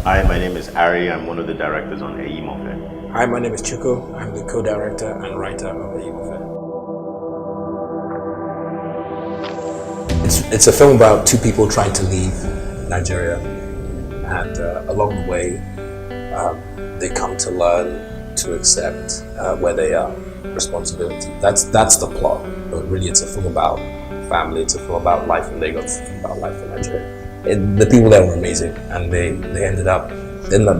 Hi, my name is Arie. I'm one of the directors on Eyimofe. Hi, my name is Chuko. I'm the co-director and writer of Eyimofe. It's a film about two people trying to leave Nigeria, and along the way, they come to learn to accept where they are, responsibility. That's the plot, but really it's a film about family, it's a film about life in Lagos, it's about life in Nigeria. The people there were amazing, and they ended up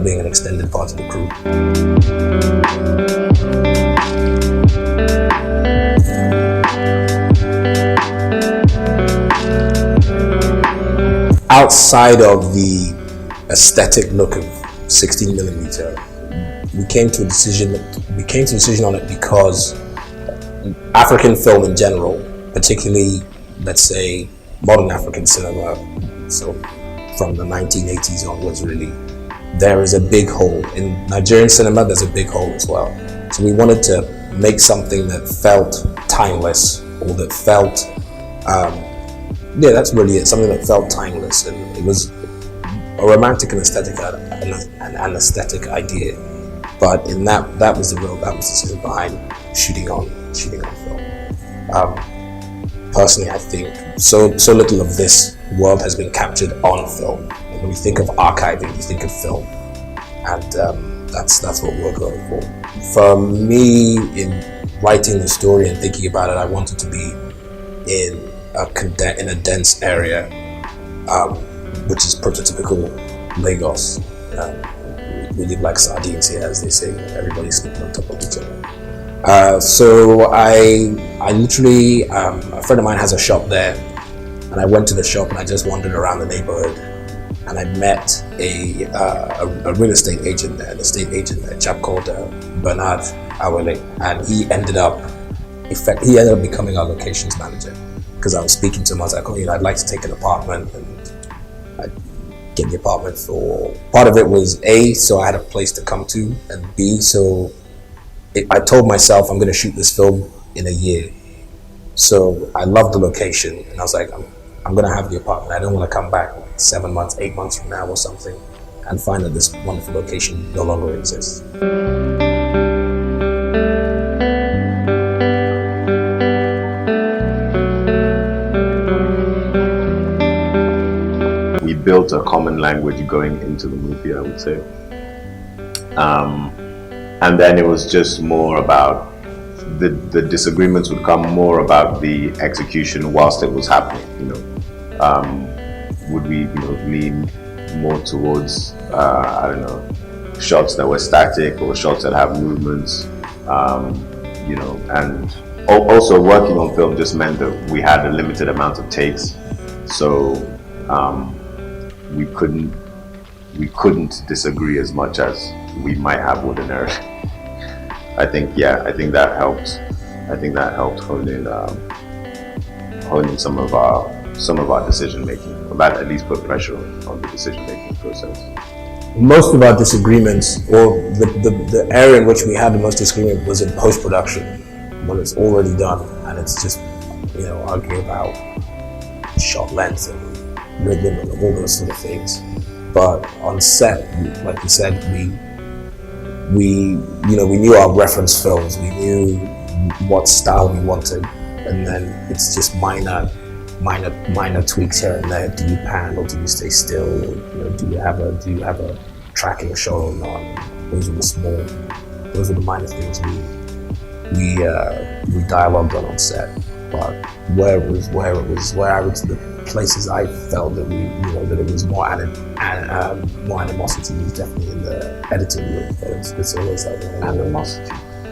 being an extended part of the crew. Outside of the aesthetic look of 16mm, we came to a decision on it because African film in general, particularly, let's say, modern African cinema, so from the 1980s onwards, really, there is a big hole. In Nigerian cinema, there's a big hole as well. So we wanted to make something that felt timeless, or that felt, that's really it, something that felt timeless. And it was a romantic and aesthetic, an aesthetic idea. But in that was the decision behind shooting on film. Personally, I think so little of this world has been captured on film. When you think of archiving, you think of film, and that's what we're going for. For me, in writing the story and thinking about it, I wanted to be in a dense area, which is prototypical Lagos. We live like sardines here, as they say. Everybody's sleeping on top of each other. So I literally, a friend of mine has a shop there, and I went to the shop and I just wandered around the neighborhood, and I met a real estate agent there, a chap called Bernard Arie, and he ended up becoming our locations manager, because I was speaking to him. I was like, I'd like to take an apartment, and I'd get the apartment for, part of it was A, so I had a place to come to, and B, so I told myself I'm going to shoot this film in a year. So I loved the location, and I was like, I'm going to have the apartment. I don't want to come back 7 months, 8 months from now or something and find that this wonderful location no longer exists. We built a common language going into the movie, I would say. And then it was just more about the disagreements would come more about the execution whilst it was happening. Would we lean more towards shots that were static or shots that have movements, and also working on film just meant that we had a limited amount of takes, so we couldn't disagree as much as we might have ordinarily. I think that helped. I think that helped hone in some of our decision making. Or that at least put pressure on the decision making process. Most of our disagreements, or the area in which we had the most disagreement, was in post-production, when it's already done and it's just arguing about shot length and rhythm and all those sort of things. But on set, like you said, we knew our reference films, we knew what style we wanted, and then it's just minor tweaks here and there. Do you pan or do you stay still? Do you have a tracking shot or not? Those are the minor things we dialogued on set. But where the places I felt that that it was more animosity was definitely in the editing room. But it's always like Animosity.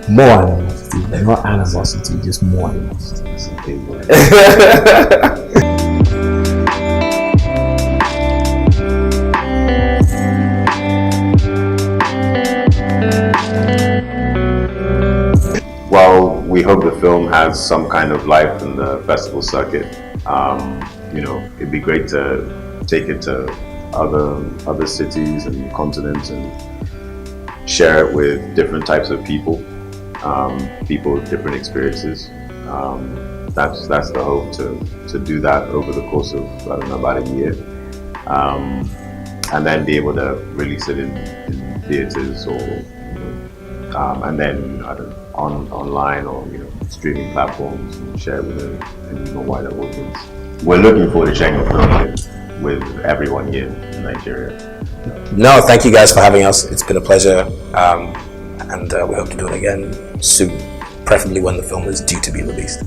More animosity, not animosity, just more animosity. That's a big word. Well, we hope the film has some kind of life in the festival circuit. It'd be great to take it to other cities and continents and share it with different types of people with different experiences. That's the hope, to do that over the course of about a year. and then be able to release it in theaters or and then online or streaming platforms and share with an even wider audience. We're looking forward to sharing the film with everyone here in Nigeria. No, thank you guys for having us. It's been a pleasure, and we hope to do it again soon, preferably when the film is due to be released.